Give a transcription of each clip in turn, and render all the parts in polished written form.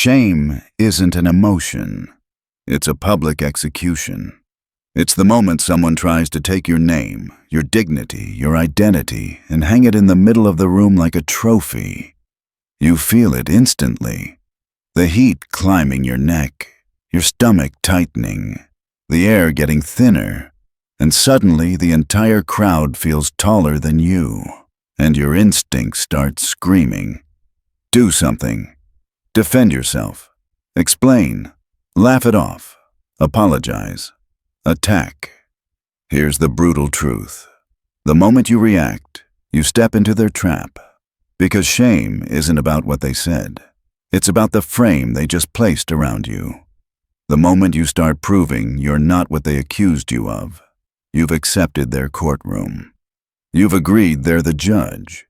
Shame isn't an emotion. It's a public execution. It's the moment someone tries to take your name, your dignity, your identity, and hang it in the middle of the room like a trophy. You feel it instantly. The heat climbing your neck, your stomach tightening, the air getting thinner, and suddenly the entire crowd feels taller than you, and your instincts start screaming. Do something. Defend yourself. Explain. Laugh it off. Apologize. Attack. Here's the brutal truth. The moment you react, you step into their trap. Because shame isn't about what they said. It's about the frame they just placed around you. The moment you start proving you're not what they accused you of, you've accepted their courtroom. You've agreed they're the judge.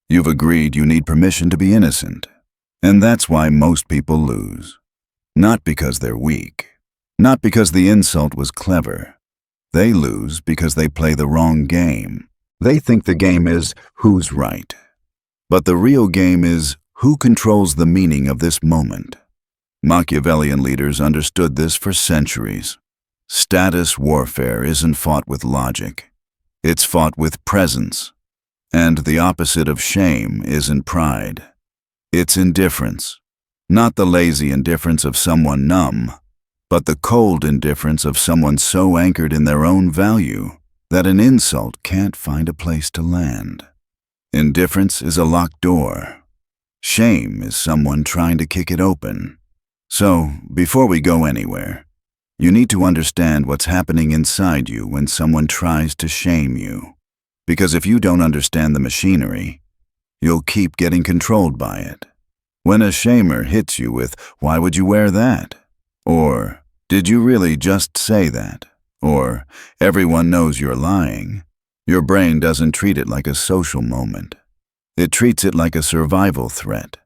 You've agreed you need permission to be innocent. And that's why most people lose. Not because they're weak. Not because the insult was clever. They lose because they play the wrong game. They think the game is who's right. But the real game is who controls the meaning of this moment. Machiavellian leaders understood this for centuries. Status warfare isn't fought with logic. It's fought with presence. And the opposite of shame isn't pride. It's indifference. Not the lazy indifference of someone numb, but the cold indifference of someone so anchored in their own value that an insult can't find a place to land. Indifference is a locked door. Shame is someone trying to kick it open. So, before we go anywhere, you need to understand what's happening inside you when someone tries to shame you. Because if you don't understand the machinery, you'll keep getting controlled by it. When a shamer hits you with, "Why would you wear that?" Or, "Did you really just say that?" Or, "Everyone knows you're lying," your brain doesn't treat it like a social moment. It treats it like a survival threat.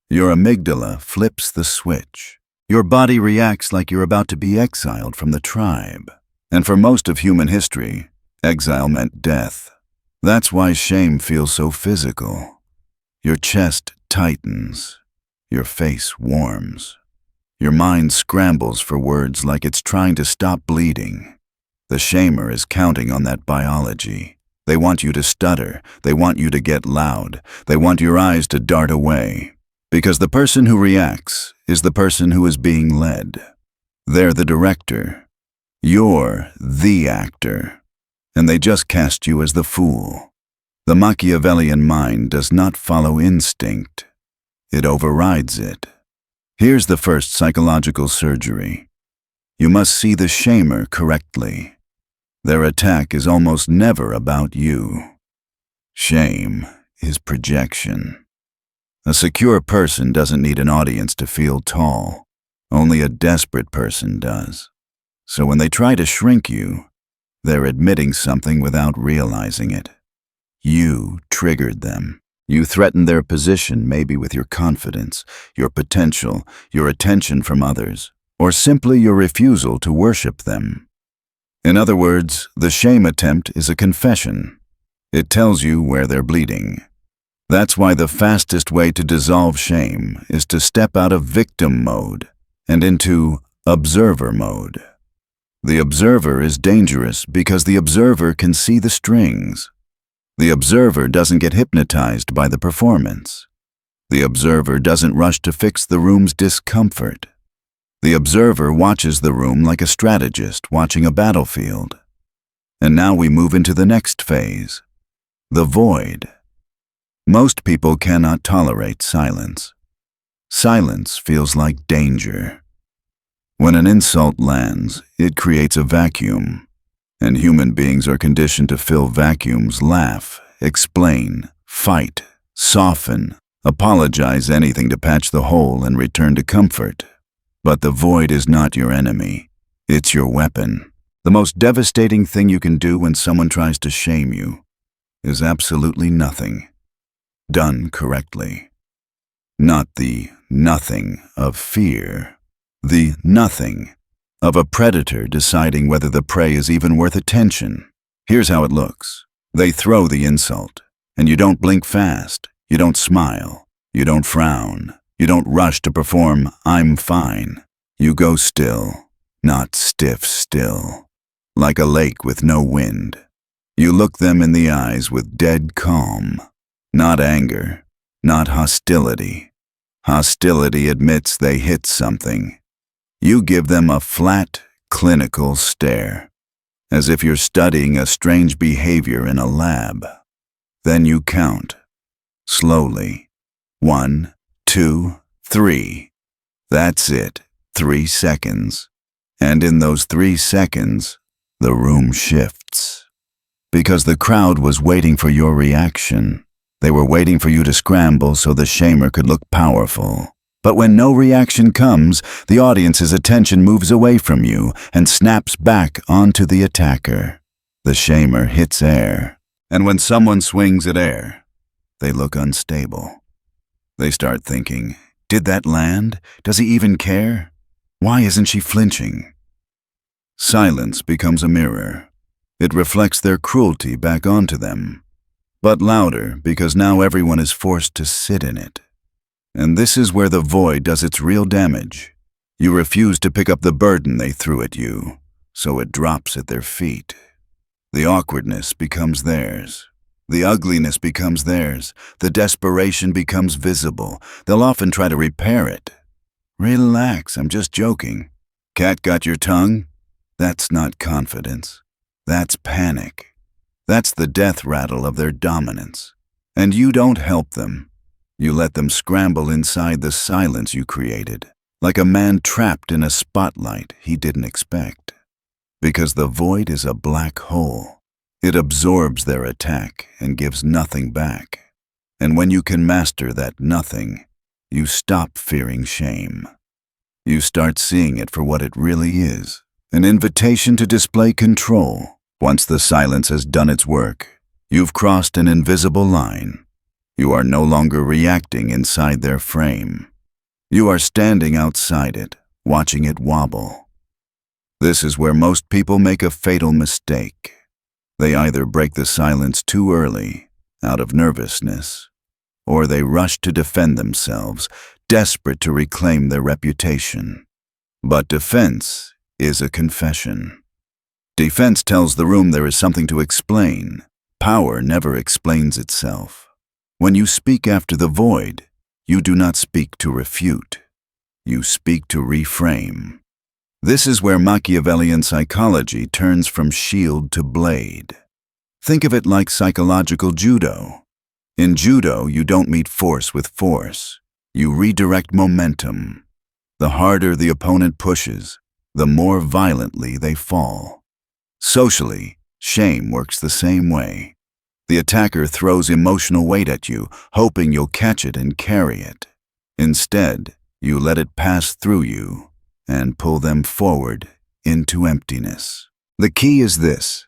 Your amygdala flips the switch. Your body reacts like you're about to be exiled from the tribe. And for most of human history, exile meant death. That's why shame feels so physical. Your chest tightens. Your face warms. Your mind scrambles for words like it's trying to stop bleeding. The shamer is counting on that biology. They want you to stutter. They want you to get loud. They want your eyes to dart away. Because the person who reacts is the person who is being led. They're the director. You're the actor. And they just cast you as the fool. The Machiavellian mind does not follow instinct. It overrides it. Here's the first psychological surgery. You must see the shamer correctly. Their attack is almost never about you. Shame is projection. A secure person doesn't need an audience to feel tall. Only a desperate person does. So when they try to shrink you, they're admitting something without realizing it. You triggered them. You threatened their position, maybe with your confidence, your potential, your attention from others, or simply your refusal to worship them. In other words, the shame attempt is a confession. It tells you where they're bleeding. That's why the fastest way to dissolve shame is to step out of victim mode and into observer mode. The observer is dangerous because the observer can see the strings. The observer doesn't get hypnotized by the performance. The observer doesn't rush to fix the room's discomfort. The observer watches the room like a strategist watching a battlefield. And now we move into the next phase, the void. Most people cannot tolerate silence. Silence feels like danger. When an insult lands, it creates a vacuum. And human beings are conditioned to fill vacuums, laugh, explain, fight, soften, apologize, anything to patch the hole and return to comfort. But the void is not your enemy. It's your weapon. The most devastating thing you can do when someone tries to shame you is absolutely nothing. Done correctly. Not the nothing of fear. The nothing of a predator deciding whether the prey is even worth attention. Here's how it looks. They throw the insult, and you don't blink fast, you don't smile, you don't frown, You don't rush to perform, "I'm fine." You go still, not stiff still, like a lake with no wind. You look them in the eyes with dead calm, not anger, not hostility. Hostility admits they hit something. You give them a flat, clinical stare, as if you're studying a strange behavior in a lab. Then you count, slowly. 1, 2, 3. That's it, 3 seconds. And in those 3 seconds, the room shifts. Because the crowd was waiting for your reaction. They were waiting for you to scramble so the shamer could look powerful. But when no reaction comes, the audience's attention moves away from you and snaps back onto the attacker. The shamer hits air. And when someone swings at air, they look unstable. They start thinking, did that land? Does he even care? Why isn't she flinching? Silence becomes a mirror. It reflects their cruelty back onto them, but louder because now everyone is forced to sit in it. And this is where the void does its real damage. You refuse to pick up the burden they threw at you, so it drops at their feet. The awkwardness becomes theirs. The ugliness becomes theirs. The desperation becomes visible. They'll often try to repair it. Relax, I'm just joking. Cat got your tongue? That's not confidence. That's panic. That's the death rattle of their dominance. And you don't help them. You let them scramble inside the silence you created, like a man trapped in a spotlight he didn't expect. Because the void is a black hole. It absorbs their attack and gives nothing back. And when you can master that nothing, you stop fearing shame. You start seeing it for what it really is, an invitation to display control. Once the silence has done its work, you've crossed an invisible line. You are no longer reacting inside their frame. You are standing outside it, watching it wobble. This is where most people make a fatal mistake. They either break the silence too early, out of nervousness, or they rush to defend themselves, desperate to reclaim their reputation. But defense is a confession. Defense tells the room there is something to explain. Power never explains itself. When you speak after the void, you do not speak to refute. You speak to reframe. This is where Machiavellian psychology turns from shield to blade. Think of it like psychological judo. In judo, you don't meet force with force. You redirect momentum. The harder the opponent pushes, the more violently they fall. Socially, shame works the same way. The attacker throws emotional weight at you, hoping you'll catch it and carry it. Instead, you let it pass through you and pull them forward into emptiness. The key is this.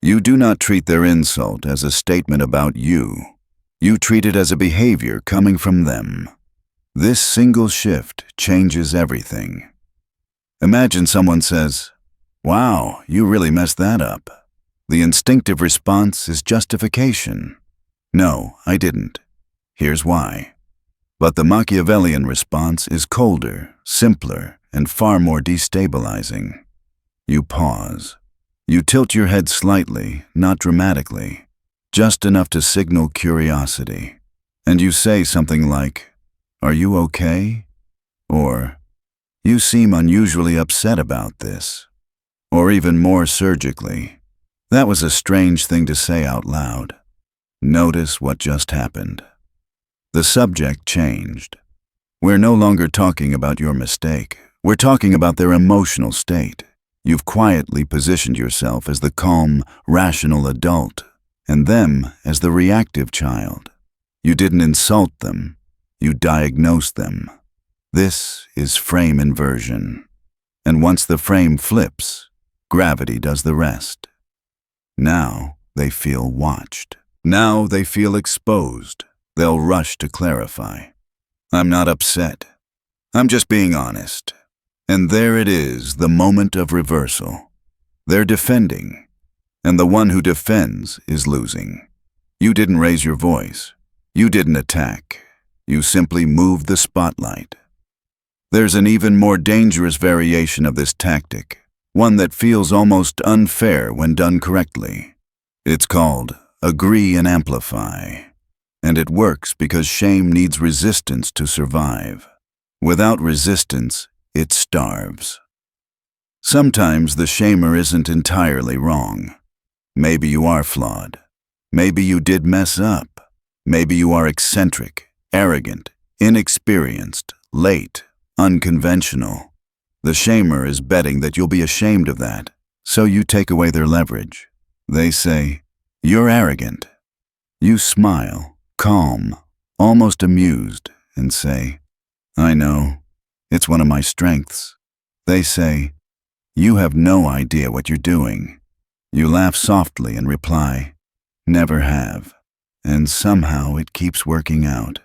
You do not treat their insult as a statement about you. You treat it as a behavior coming from them. This single shift changes everything. Imagine someone says, "Wow, you really messed that up." The instinctive response is justification. "No, I didn't. Here's why." But the Machiavellian response is colder, simpler, and far more destabilizing. You pause. You tilt your head slightly, not dramatically, just enough to signal curiosity. And you say something like, "Are you okay?" Or, "You seem unusually upset about this." Or even more surgically, "That was a strange thing to say out loud." Notice what just happened. The subject changed. We're no longer talking about your mistake. We're talking about their emotional state. You've quietly positioned yourself as the calm, rational adult, and them as the reactive child. You didn't insult them. You diagnosed them. This is frame inversion. And once the frame flips, gravity does the rest. Now they feel watched. Now they feel exposed. They'll rush to clarify. "I'm not upset. I'm just being honest." And there it is, the moment of reversal. They're defending, and the one who defends is losing. You didn't raise your voice. You didn't attack. You simply move the spotlight. There's an even more dangerous variation of this tactic, one that feels almost unfair when done correctly. It's called agree and amplify. And it works because shame needs resistance to survive. Without resistance, it starves. Sometimes the shamer isn't entirely wrong. Maybe you are flawed. Maybe you did mess up. Maybe you are eccentric, arrogant, inexperienced, late, unconventional. The shamer is betting that you'll be ashamed of that, so you take away their leverage. They say, "You're arrogant." You smile, calm, almost amused, and say, "I know, it's one of my strengths." They say, "You have no idea what you're doing." You laugh softly and reply, "Never have." And somehow it keeps working out.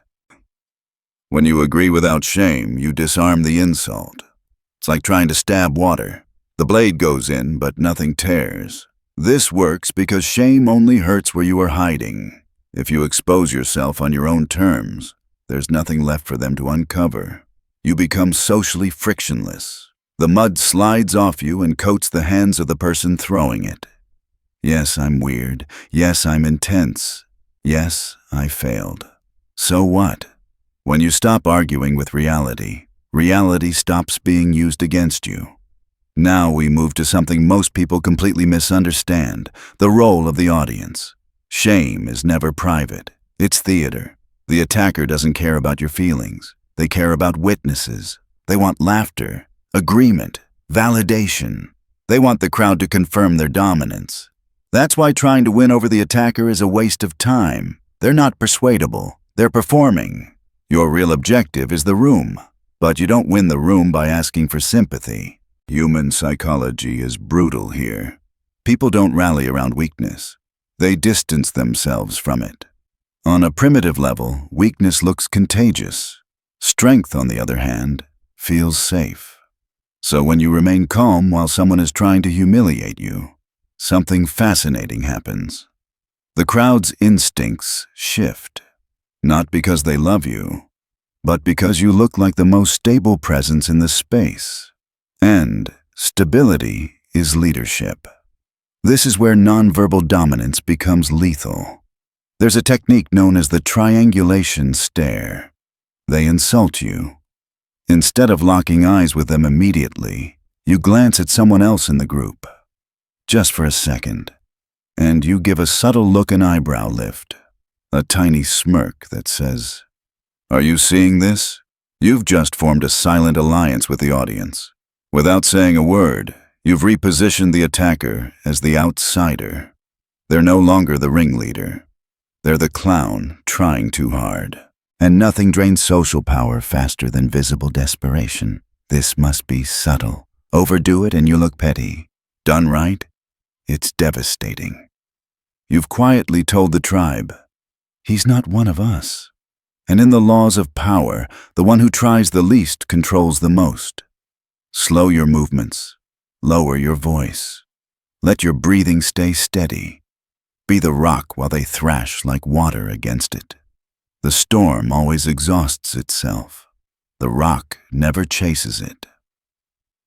When you agree without shame, you disarm the insult. It's like trying to stab water. The blade goes in, but nothing tears. This works because shame only hurts where you are hiding. If you expose yourself on your own terms, there's nothing left for them to uncover. You become socially frictionless. The mud slides off you and coats the hands of the person throwing it. Yes, I'm weird. Yes, I'm intense. Yes, I failed. So what? When you stop arguing with reality, reality stops being used against you. Now we move to something most people completely misunderstand, the role of the audience. Shame is never private. It's theater. The attacker doesn't care about your feelings. They care about witnesses. They want laughter, agreement, validation. They want the crowd to confirm their dominance. That's why trying to win over the attacker is a waste of time. They're not persuadable. They're performing. Your real objective is the room. But you don't win the room by asking for sympathy. Human psychology is brutal here. People don't rally around weakness. They distance themselves from it. On a primitive level, weakness looks contagious. Strength, on the other hand, feels safe. So when you remain calm while someone is trying to humiliate you, something fascinating happens. The crowd's instincts shift, not because they love you, but because you look like the most stable presence in the space. And stability is leadership. This is where nonverbal dominance becomes lethal. There's a technique known as the triangulation stare. They insult you. Instead of locking eyes with them immediately, you glance at someone else in the group, just for a second, and you give a subtle look and eyebrow lift, a tiny smirk that says, "Are you seeing this? You've just formed a silent alliance with the audience. Without saying a word, you've repositioned the attacker as the outsider. They're no longer the ringleader. They're the clown trying too hard. And nothing drains social power faster than visible desperation. This must be subtle. Overdo it and you look petty. Done right, it's devastating. You've quietly told the tribe, he's not one of us. And in the laws of power, the one who tries the least controls the most. Slow your movements. Lower your voice. Let your breathing stay steady. Be the rock while they thrash like water against it. The storm always exhausts itself. The rock never chases it.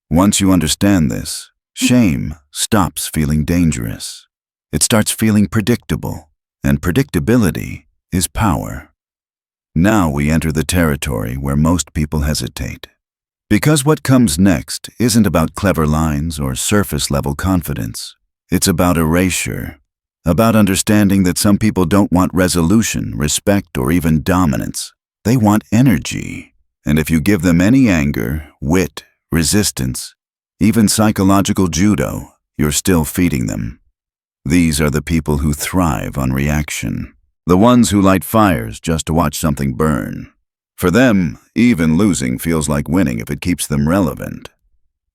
Once you understand this, shame stops feeling dangerous. It starts feeling predictable, and predictability is power. Now we enter the territory where most people hesitate. Because what comes next isn't about clever lines or surface-level confidence. It's about erasure, about understanding that some people don't want resolution, respect, or even dominance. They want energy. And if you give them any anger, wit, resistance, even psychological judo, you're still feeding them. These are the people who thrive on reaction. The ones who light fires just to watch something burn. For them, even losing feels like winning if it keeps them relevant.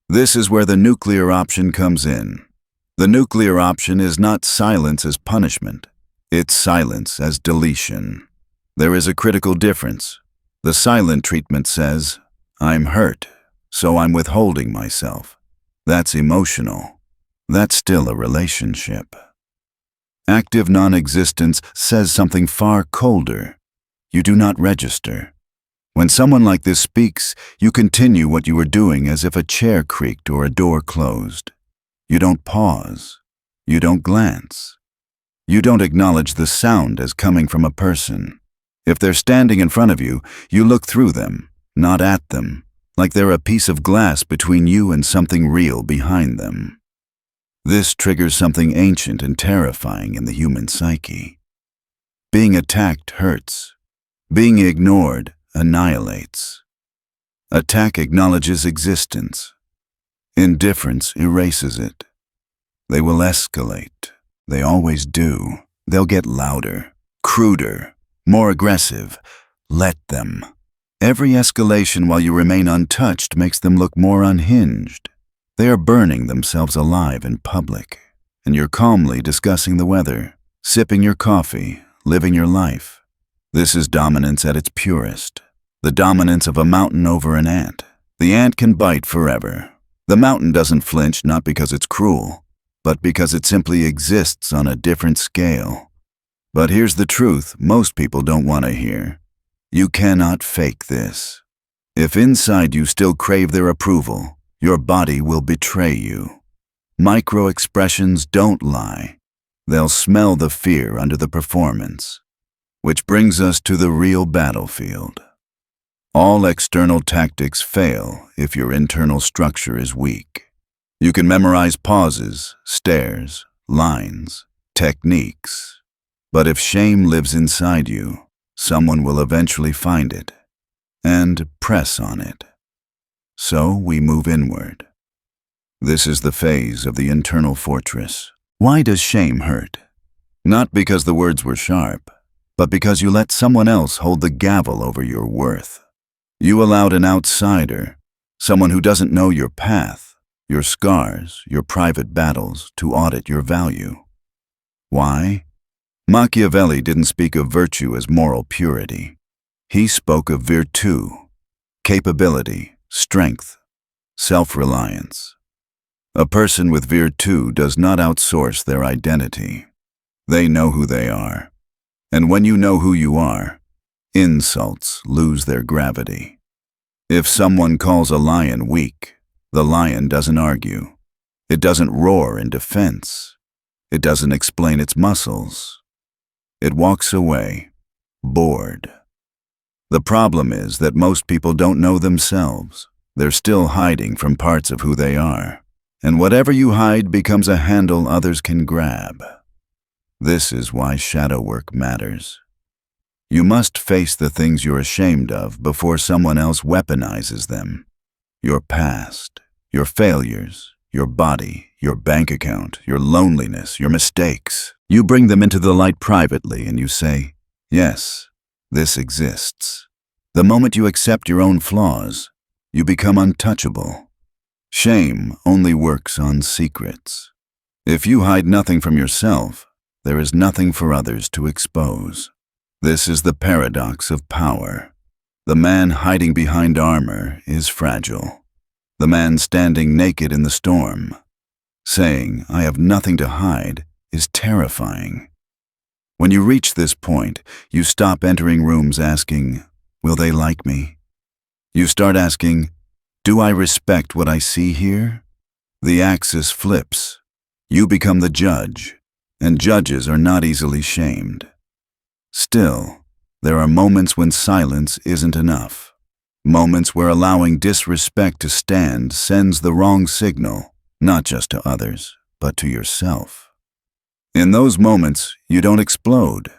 This is where the nuclear option comes in. The nuclear option is not silence as punishment. It's silence as deletion. There is a critical difference. The silent treatment says, I'm hurt, so I'm withholding myself. That's emotional. That's still a relationship. Active non-existence says something far colder. You do not register. When someone like this speaks, you continue what you were doing as if a chair creaked or a door closed. You don't pause. You don't glance. You don't acknowledge the sound as coming from a person. If they're standing in front of you, you look through them, not at them, like they're a piece of glass between you and something real behind them. This triggers something ancient and terrifying in the human psyche. Being attacked hurts. Being ignored annihilates. Attack acknowledges existence. Indifference erases it. They will escalate. They always do. They'll get louder, cruder, more aggressive. Let them. Every escalation while you remain untouched makes them look more unhinged. They are burning themselves alive in public, and you're calmly discussing the weather, sipping your coffee, living your life. This is dominance at its purest. The dominance of a mountain over an ant. The ant can bite forever. The mountain doesn't flinch not because it's cruel, but because it simply exists on a different scale. But here's the truth most people don't want to hear. You cannot fake this. If inside you still crave their approval, your body will betray you. Micro-expressions don't lie. They'll smell the fear under the performance. Which brings us to the real battlefield. All external tactics fail if your internal structure is weak. You can memorize pauses, stares, lines, techniques. But if shame lives inside you, someone will eventually find it and press on it. So we move inward. This is the phase of the internal fortress. Why does shame hurt? Not because the words were sharp, but because you let someone else hold the gavel over your worth. You allowed an outsider, someone who doesn't know your path, your scars, your private battles, to audit your value. Why? Machiavelli didn't speak of virtue as moral purity. He spoke of virtu, capability, strength, self-reliance. A person with virtu does not outsource their identity. They know who they are. And when you know who you are, insults lose their gravity. If someone calls a lion weak, the lion doesn't argue. It doesn't roar in defense. It doesn't explain its muscles. It walks away, bored. The problem is that most people don't know themselves. They're still hiding from parts of who they are. And whatever you hide becomes a handle others can grab. This is why shadow work matters. You must face the things you're ashamed of before someone else weaponizes them. Your past, your failures, your body, your bank account, your loneliness, your mistakes. You bring them into the light privately and you say, yes, this exists. The moment you accept your own flaws, you become untouchable. Shame only works on secrets. If you hide nothing from yourself, there is nothing for others to expose. This is the paradox of power. The man hiding behind armor is fragile. The man standing naked in the storm, saying, I have nothing to hide, is terrifying. When you reach this point, you stop entering rooms asking, will they like me? You start asking, do I respect what I see here? The axis flips. You become the judge, and judges are not easily shamed. Still, there are moments when silence isn't enough. Moments where allowing disrespect to stand sends the wrong signal, not just to others, but to yourself. In those moments, you don't explode.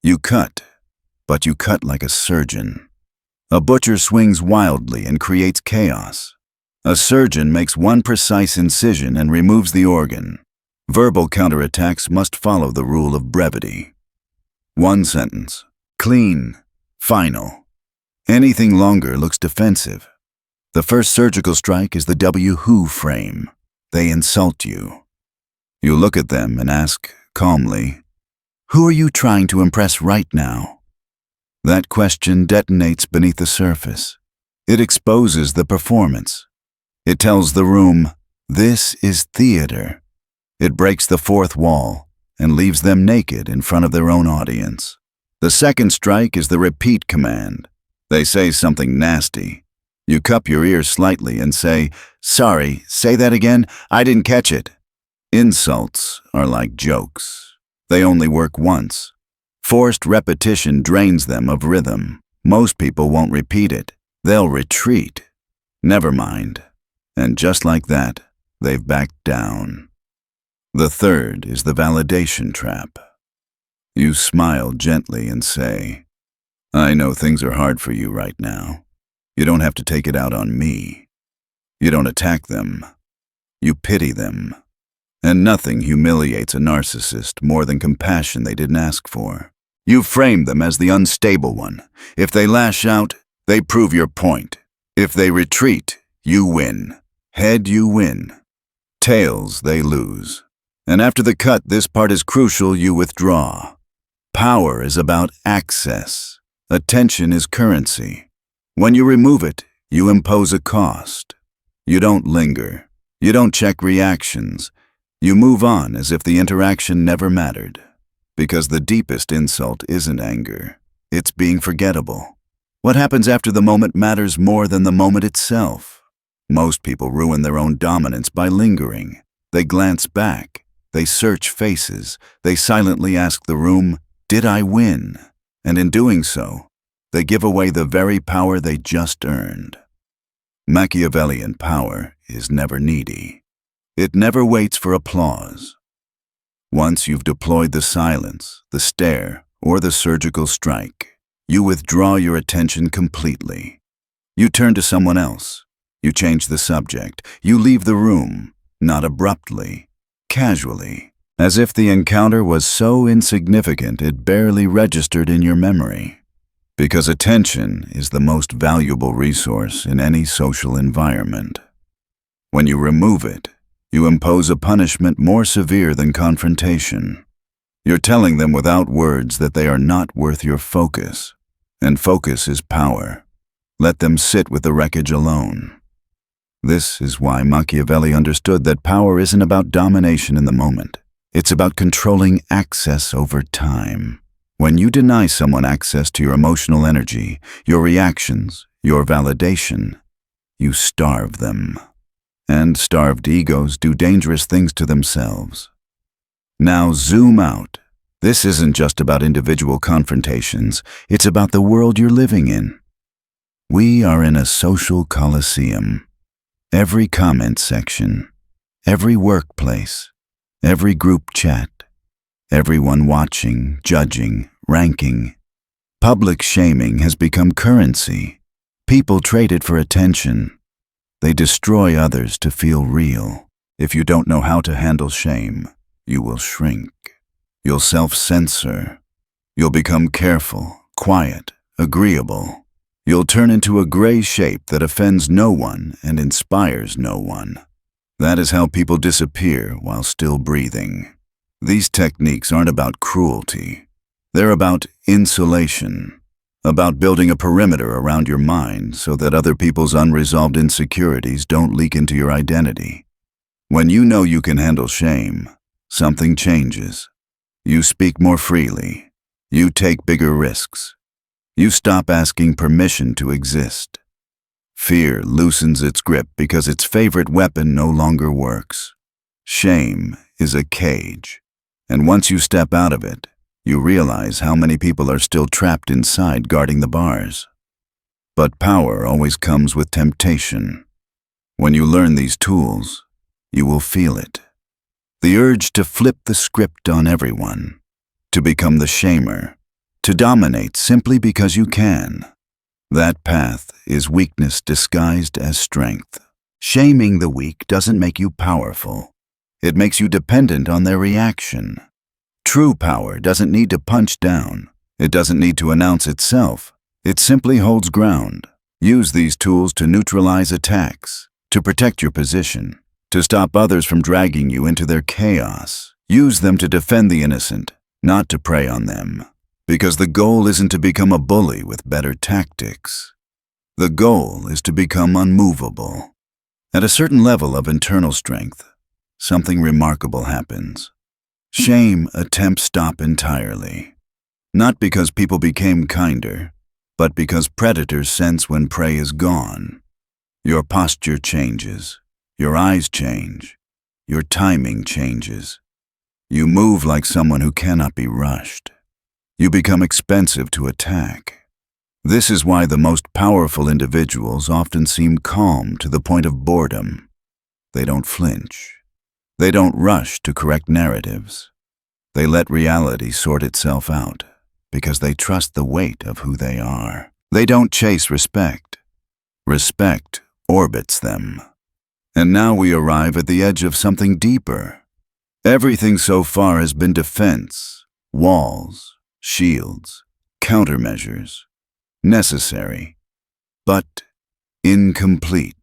You cut, but you cut like a surgeon. A butcher swings wildly and creates chaos. A surgeon makes one precise incision and removes the organ. Verbal counterattacks must follow the rule of brevity. One sentence, clean, final. Anything longer looks defensive. The first surgical strike is the who frame. They insult you. You look at them and ask, calmly, who are you trying to impress right now? That question detonates beneath the surface. It exposes the performance. It tells the room, this is theater. It breaks the fourth wall and leaves them naked in front of their own audience. The second strike is the repeat command. They say something nasty. You cup your ears slightly and say, "Sorry, say that again, I didn't catch it." Insults are like jokes. They only work once. Forced repetition drains them of rhythm. Most people won't repeat it. They'll retreat. Never mind. And just like that, they've backed down. The third is the validation trap. You smile gently and say, "I know things are hard for you right now. You don't have to take it out on me." You don't attack them. You pity them. And nothing humiliates a narcissist more than compassion they didn't ask for. You frame them as the unstable one. If they lash out, they prove your point. If they retreat, you win. Head, you win. Tails, they lose. And after the cut, this part is crucial, you withdraw. Power is about access. Attention is currency. When you remove it, you impose a cost. You don't linger. You don't check reactions. You move on as if the interaction never mattered. Because the deepest insult isn't anger. It's being forgettable. What happens after the moment matters more than the moment itself. Most people ruin their own dominance by lingering. They glance back. They search faces. They silently ask the room, "Did I win?" And in doing so, they give away the very power they just earned. Machiavellian power is never needy. It never waits for applause. Once you've deployed the silence, the stare, or the surgical strike, you withdraw your attention completely. You turn to someone else. You change the subject. You leave the room, not abruptly, casually, as if the encounter was so insignificant it barely registered in your memory. Because attention is the most valuable resource in any social environment. When you remove it, you impose a punishment more severe than confrontation. You're telling them without words that they are not worth your focus, and focus is power. Let them sit with the wreckage alone. This is why Machiavelli understood that power isn't about domination in the moment. It's about controlling access over time. When you deny someone access to your emotional energy, your reactions, your validation, you starve them. And starved egos do dangerous things to themselves. Now zoom out. This isn't just about individual confrontations. It's about the world you're living in. We are in a social coliseum. Every comment section, every workplace, every group chat, everyone watching, judging, ranking. Public shaming has become currency. People trade it for attention. They destroy others to feel real. If you don't know how to handle shame, you will shrink. You'll self-censor. You'll become careful, quiet, agreeable. You'll turn into a gray shape that offends no one and inspires no one. That is how people disappear while still breathing. These techniques aren't about cruelty. They're about insulation. About building a perimeter around your mind so that other people's unresolved insecurities don't leak into your identity. When you know you can handle shame, something changes. You speak more freely. You take bigger risks. You stop asking permission to exist. Fear loosens its grip because its favorite weapon no longer works. Shame is a cage, and once you step out of it, you realize how many people are still trapped inside guarding the bars. But power always comes with temptation. When you learn these tools, you will feel it. The urge to flip the script on everyone, to become the shamer, to dominate simply because you can. That path is weakness disguised as strength. Shaming the weak doesn't make you powerful. It makes you dependent on their reaction. True power doesn't need to punch down. It doesn't need to announce itself. It simply holds ground. Use these tools to neutralize attacks, to protect your position, to stop others from dragging you into their chaos. Use them to defend the innocent, not to prey on them. Because the goal isn't to become a bully with better tactics. The goal is to become unmovable. At a certain level of internal strength, something remarkable happens. Shame attempts stop entirely. Not because people became kinder, but because predators sense when prey is gone. Your posture changes, your eyes change, your timing changes. You move like someone who cannot be rushed. You become expensive to attack. This is why the most powerful individuals often seem calm to the point of boredom. They don't flinch. They don't rush to correct narratives. They let reality sort itself out because they trust the weight of who they are. They don't chase respect. Respect orbits them. And now we arrive at the edge of something deeper. Everything so far has been defense, walls, shields, countermeasures, necessary, but incomplete.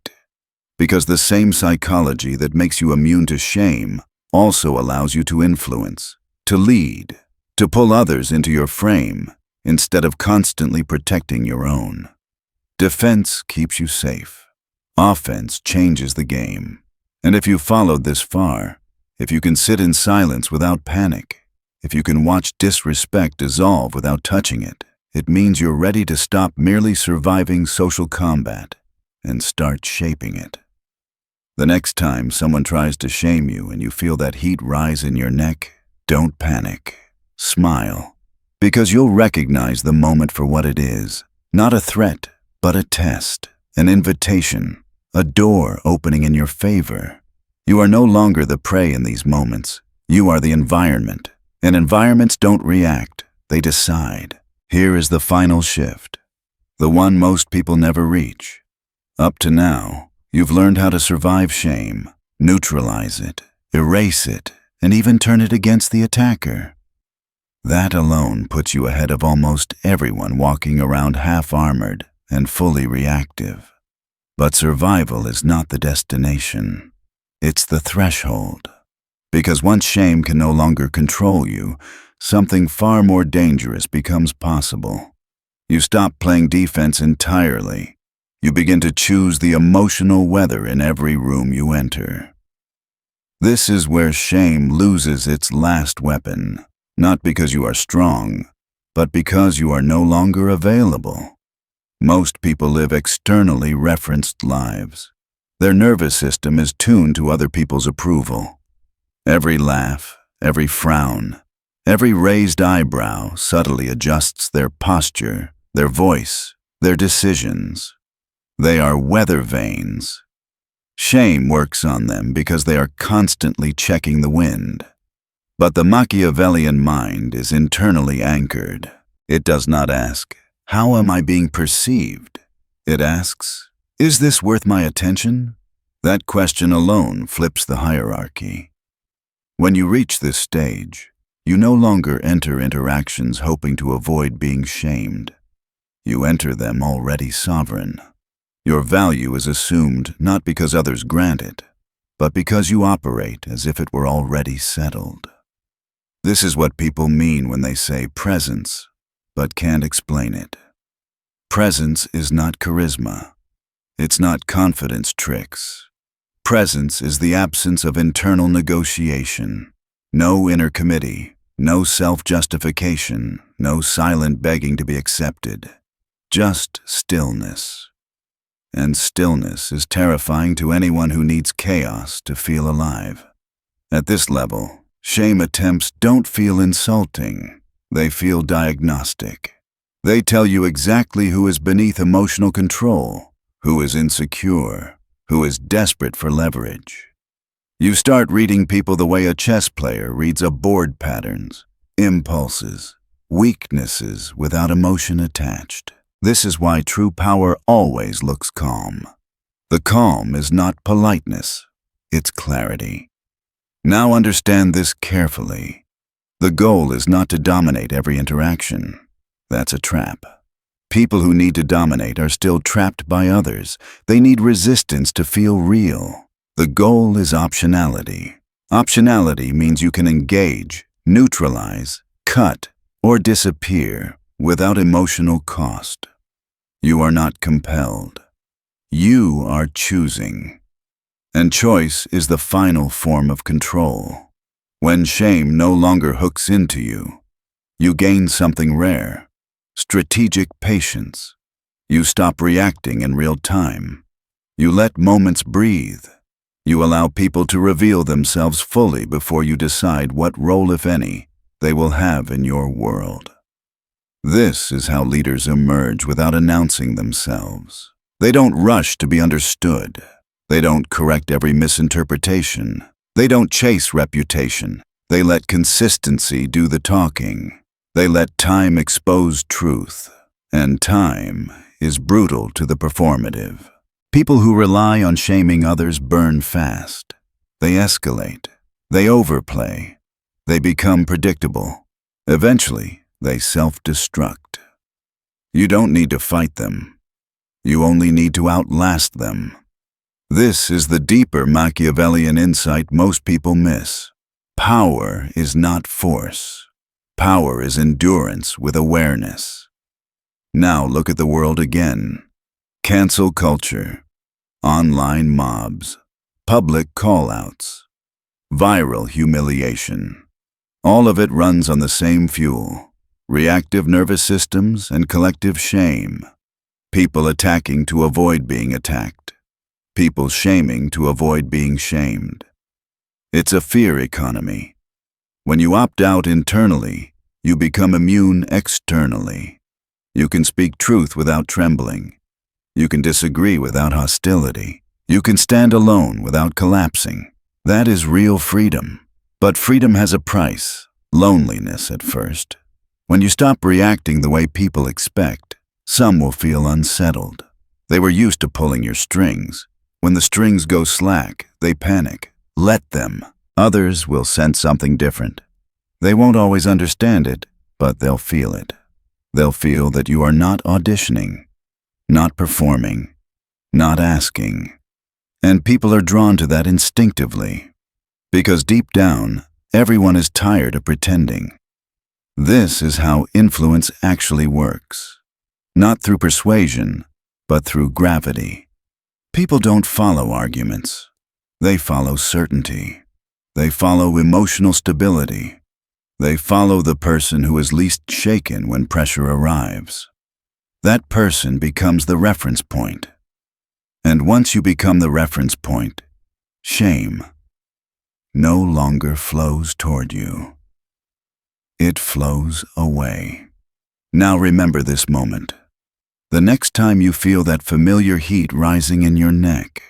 Because the same psychology that makes you immune to shame also allows you to influence, to lead, to pull others into your frame instead of constantly protecting your own. Defense keeps you safe. Offense changes the game. And if you followed this far, if you can sit in silence without panic, if you can watch disrespect dissolve without touching it, it means you're ready to stop merely surviving social combat and start shaping it. The next time someone tries to shame you and you feel that heat rise in your neck, don't panic. Smile. Because you'll recognize the moment for what it is. Not a threat, but a test, an invitation, a door opening in your favor. You are no longer the prey in these moments. You are the environment. And environments don't react, they decide. Here is the final shift, the one most people never reach. Up to now, you've learned how to survive shame, neutralize it, erase it, and even turn it against the attacker. That alone puts you ahead of almost everyone walking around half-armored and fully reactive. But survival is not the destination. It's the threshold. Because once shame can no longer control you, something far more dangerous becomes possible. You stop playing defense entirely. You begin to choose the emotional weather in every room you enter. This is where shame loses its last weapon, not because you are strong, but because you are no longer available. Most people live externally referenced lives. Their nervous system is tuned to other people's approval. Every laugh, every frown, every raised eyebrow subtly adjusts their posture, their voice, their decisions. They are weather vanes. Shame works on them because they are constantly checking the wind. But the Machiavellian mind is internally anchored. It does not ask, "How am I being perceived?" It asks, "Is this worth my attention?" That question alone flips the hierarchy. When you reach this stage, you no longer enter interactions hoping to avoid being shamed. You enter them already sovereign. Your value is assumed not because others grant it, but because you operate as if it were already settled. This is what people mean when they say presence, but can't explain it. Presence is not charisma. It's not confidence tricks. Presence is the absence of internal negotiation. No inner committee, no self-justification, no silent begging to be accepted. Just stillness. And stillness is terrifying to anyone who needs chaos to feel alive. At this level, shame attempts don't feel insulting. They feel diagnostic. They tell you exactly who is beneath emotional control, who is insecure, who is desperate for leverage. You start reading people the way a chess player reads a board patterns, impulses, weaknesses without emotion attached. This is why true power always looks calm. The calm is not politeness, it's clarity. Now understand this carefully. The goal is not to dominate every interaction. That's a trap. People who need to dominate are still trapped by others. They need resistance to feel real. The goal is optionality. Optionality means you can engage, neutralize, cut, or disappear without emotional cost. You are not compelled. You are choosing. And choice is the final form of control. When shame no longer hooks into you, you gain something rare: strategic patience. You stop reacting in real time. You let moments breathe. You allow people to reveal themselves fully before you decide what role, if any, they will have in your world. This is how leaders emerge without announcing themselves. They don't rush to be understood. They don't correct every misinterpretation. They don't chase reputation. They let consistency do the talking. They let time expose truth. And time is brutal to the performative. People who rely on shaming others burn fast. They escalate. They overplay. They become predictable. Eventually, they self-destruct. You don't need to fight them. You only need to outlast them. This is the deeper Machiavellian insight most people miss. Power is not force. Power is endurance with awareness. Now look at the world again. Cancel culture, online mobs, public call-outs, viral humiliation. All of it runs on the same fuel: reactive nervous systems and collective shame. People attacking to avoid being attacked. People shaming to avoid being shamed. It's a fear economy. When you opt out internally, you become immune externally. You can speak truth without trembling. You can disagree without hostility. You can stand alone without collapsing. That is real freedom. But freedom has a price: loneliness at first. When you stop reacting the way people expect, some will feel unsettled. They were used to pulling your strings. When the strings go slack, they panic. Let them. Others will sense something different. They won't always understand it, but they'll feel it. They'll feel that you are not auditioning, not performing, not asking. And people are drawn to that instinctively, because deep down, everyone is tired of pretending. This is how influence actually works. Not through persuasion, but through gravity. People don't follow arguments. They follow certainty. They follow emotional stability. They follow the person who is least shaken when pressure arrives. That person becomes the reference point. And once you become the reference point, shame no longer flows toward you. It flows away. Now remember this moment. The next time you feel that familiar heat rising in your neck,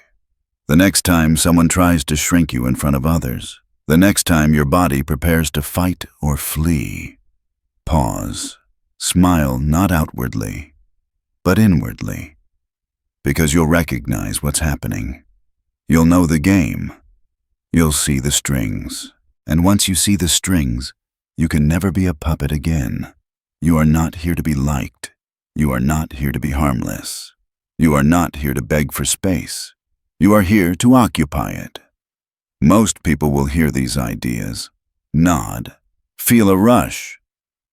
the next time someone tries to shrink you in front of others, the next time your body prepares to fight or flee, pause. Smile not outwardly, but inwardly, because you'll recognize what's happening. You'll know the game. You'll see the strings. And once you see the strings, you can never be a puppet again. You are not here to be liked. You are not here to be harmless. You are not here to beg for space. You are here to occupy it. Most people will hear these ideas, nod, feel a rush,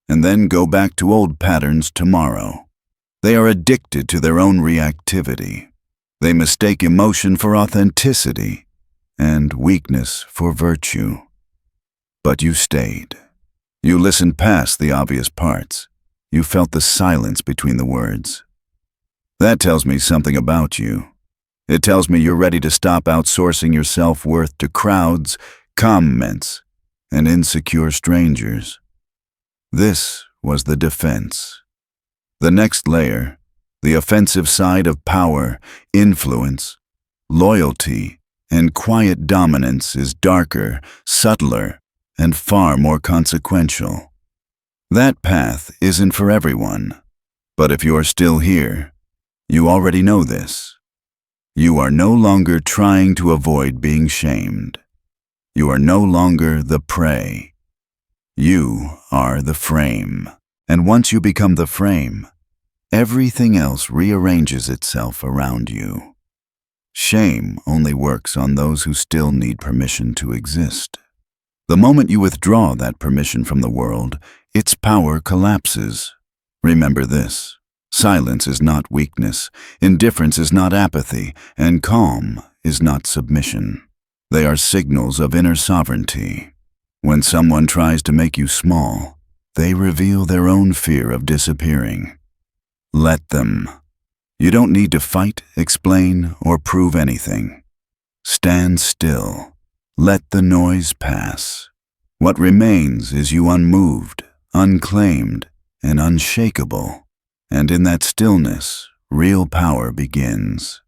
and then go back to old patterns tomorrow. They are addicted to their own reactivity. They mistake emotion for authenticity and weakness for virtue. But you stayed. You listened past the obvious parts. You felt the silence between the words. That tells me something about you. It tells me you're ready to stop outsourcing your self-worth to crowds, comments, and insecure strangers. This was the defense. The next layer, the offensive side of power, influence, loyalty, and quiet dominance, is darker, subtler, and far more consequential. That path isn't for everyone, but if you're still here, you already know this. You are no longer trying to avoid being shamed. You are no longer the prey. You are the frame. And once you become the frame, everything else rearranges itself around you. Shame only works on those who still need permission to exist. The moment you withdraw that permission from the world, its power collapses. Remember this. Silence is not weakness, indifference is not apathy, and calm is not submission. They are signals of inner sovereignty. When someone tries to make you small, They reveal their own fear of disappearing. Let them. You don't need to fight, explain, or prove anything. Stand still. Let the noise pass. What remains is you unmoved, unclaimed, and unshakable. And in that stillness, real power begins.